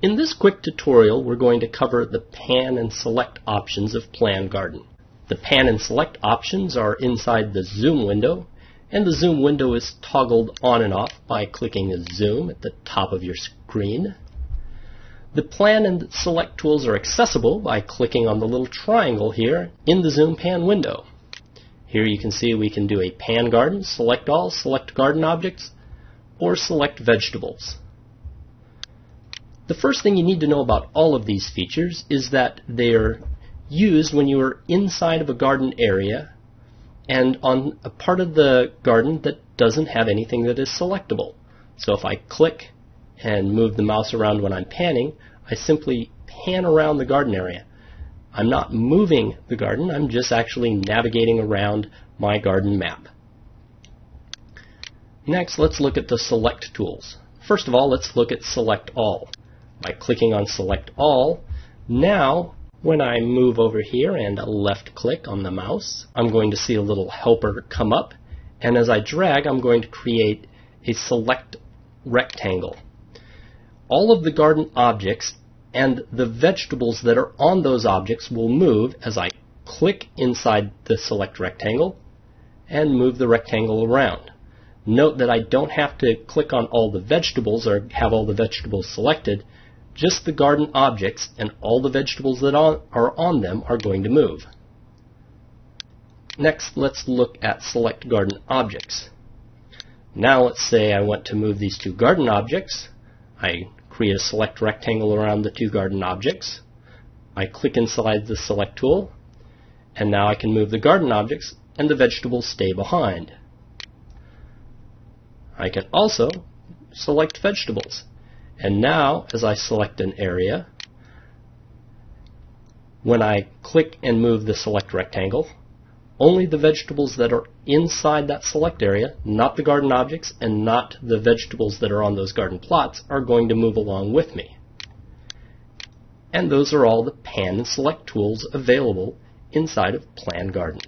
In this quick tutorial, we're going to cover the pan and select options of Plangarden. The pan and select options are inside the zoom window, and the zoom window is toggled on and off by clicking zoom at the top of your screen. The plan and select tools are accessible by clicking on the little triangle here in the zoom pan window. Here you can see we can do a pan garden, select all, select garden objects, or select vegetables. The first thing you need to know about all of these features is that they are used when you are inside of a garden area and on a part of the garden that doesn't have anything that is selectable. So if I click and move the mouse around when I'm panning, I simply pan around the garden area. I'm not moving the garden, I'm just actually navigating around my garden map. Next, let's look at the select tools. First of all, let's look at select all. By clicking on select all, now when I move over here and left click on the mouse, I'm going to see a little helper come up, and as I drag, I'm going to create a select rectangle. All of the garden objects and the vegetables that are on those objects will move as I click inside the select rectangle and move the rectangle around. Note that I don't have to click on all the vegetables or have all the vegetables selected. Just the garden objects and all the vegetables that are on them are going to move. Next, let's look at select garden objects. Now let's say I want to move these two garden objects. I create a select rectangle around the two garden objects. I click inside the select tool, and now I can move the garden objects and the vegetables stay behind. I can also select vegetables. And now, as I select an area, when I click and move the select rectangle, only the vegetables that are inside that select area, not the garden objects and not the vegetables that are on those garden plots, are going to move along with me. And those are all the pan and select tools available inside of Plangarden.